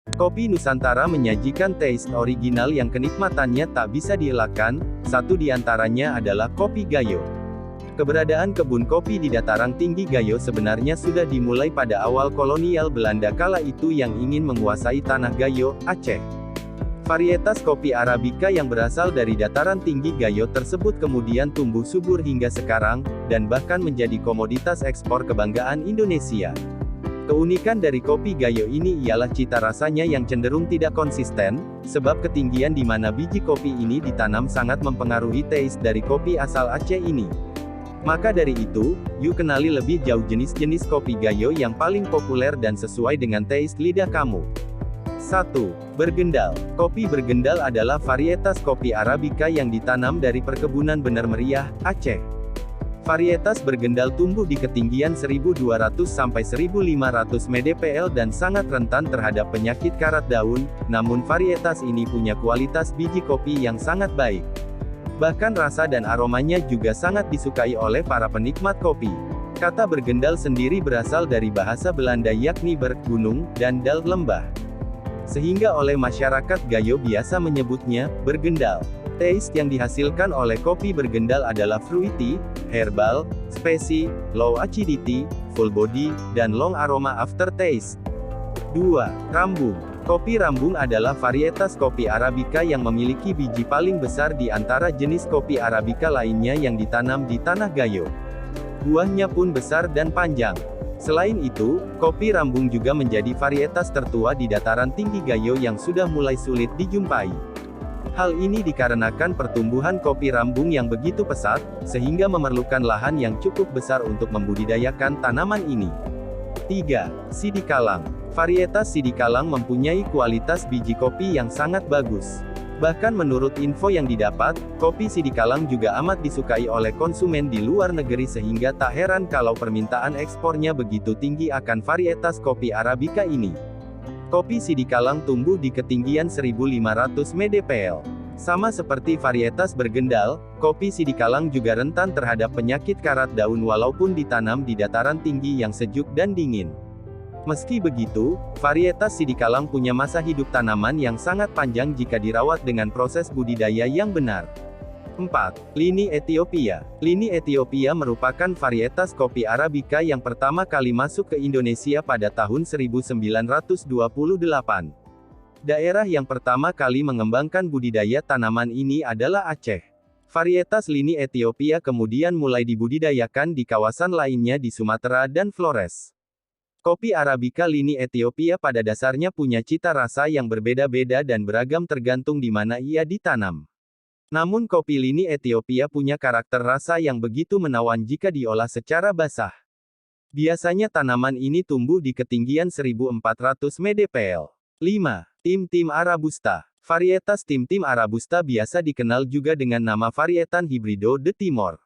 Kopi Nusantara menyajikan taste original yang kenikmatannya tak bisa dielakkan, satu di antaranya adalah kopi Gayo. Keberadaan kebun kopi di dataran tinggi Gayo sebenarnya sudah dimulai pada awal kolonial Belanda kala itu yang ingin menguasai tanah Gayo, Aceh. Varietas kopi Arabica yang berasal dari dataran tinggi Gayo tersebut kemudian tumbuh subur hingga sekarang, dan bahkan menjadi komoditas ekspor kebanggaan Indonesia. Keunikan dari kopi Gayo ini ialah cita rasanya yang cenderung tidak konsisten, sebab ketinggian di mana biji kopi ini ditanam sangat mempengaruhi taste dari kopi asal Aceh ini. Maka dari itu, yuk kenali lebih jauh jenis-jenis kopi Gayo yang paling populer dan sesuai dengan taste lidah kamu. 1. Bergendal. Kopi Bergendal adalah varietas kopi Arabica yang ditanam dari perkebunan Bener Meriah, Aceh. Varietas Bergendal tumbuh di ketinggian 1200 sampai 1500 mdpl dan sangat rentan terhadap penyakit karat daun, namun varietas ini punya kualitas biji kopi yang sangat baik. Bahkan rasa dan aromanya juga sangat disukai oleh para penikmat kopi. Kata Bergendal sendiri berasal dari bahasa Belanda yakni berg, gunung, dan dal, lembah. Sehingga oleh masyarakat Gayo biasa menyebutnya, Bergendal. Taste yang dihasilkan oleh kopi Bergendal adalah fruity, herbal, spicy, low acidity, full body, dan long aroma aftertaste. 2. Rambung. Kopi Rambung adalah varietas kopi Arabica yang memiliki biji paling besar di antara jenis kopi Arabica lainnya yang ditanam di tanah Gayo. Buahnya pun besar dan panjang. Selain itu, kopi Rambung juga menjadi varietas tertua di dataran tinggi Gayo yang sudah mulai sulit dijumpai. Hal ini dikarenakan pertumbuhan kopi Rambung yang begitu pesat, sehingga memerlukan lahan yang cukup besar untuk membudidayakan tanaman ini. 3. Sidikalang. Varietas Sidikalang mempunyai kualitas biji kopi yang sangat bagus. Bahkan menurut info yang didapat, kopi Sidikalang juga amat disukai oleh konsumen di luar negeri sehingga tak heran kalau permintaan ekspornya begitu tinggi akan varietas kopi Arabica ini. Kopi Sidikalang tumbuh di ketinggian 1500 mdpl. Sama seperti varietas Bergendal, kopi Sidikalang juga rentan terhadap penyakit karat daun walaupun ditanam di dataran tinggi yang sejuk dan dingin. Meski begitu, varietas Sidikalang punya masa hidup tanaman yang sangat panjang jika dirawat dengan proses budidaya yang benar. 4. Lini Ethiopia. Lini Ethiopia merupakan varietas kopi Arabica yang pertama kali masuk ke Indonesia pada tahun 1928. Daerah yang pertama kali mengembangkan budidaya tanaman ini adalah Aceh. Varietas Lini Ethiopia kemudian mulai dibudidayakan di kawasan lainnya di Sumatera dan Flores. Kopi Arabica Lini Ethiopia pada dasarnya punya cita rasa yang berbeda-beda dan beragam tergantung di mana ia ditanam. Namun kopi Lini Ethiopia punya karakter rasa yang begitu menawan jika diolah secara basah. Biasanya tanaman ini tumbuh di ketinggian 1400 mdpl. 5. Tim-tim Arabusta. Varietas Tim-tim Arabusta biasa dikenal juga dengan nama varietan Hibrido de Timor.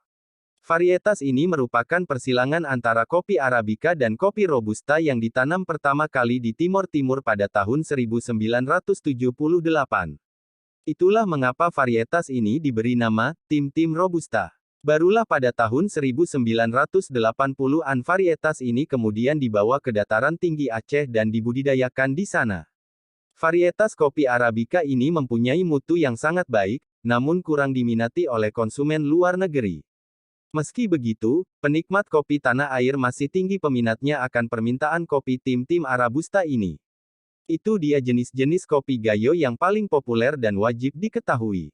Varietas ini merupakan persilangan antara kopi Arabica dan kopi Robusta yang ditanam pertama kali di Timor Timur pada tahun 1978. Itulah mengapa varietas ini diberi nama Tim-tim Robusta. Barulah pada tahun 1980-an varietas ini kemudian dibawa ke dataran tinggi Aceh dan dibudidayakan di sana. Varietas kopi Arabica ini mempunyai mutu yang sangat baik, namun kurang diminati oleh konsumen luar negeri. Meski begitu, penikmat kopi tanah air masih tinggi peminatnya akan permintaan kopi Tim-tim Arabusta ini. Itu dia jenis-jenis kopi Gayo yang paling populer dan wajib diketahui.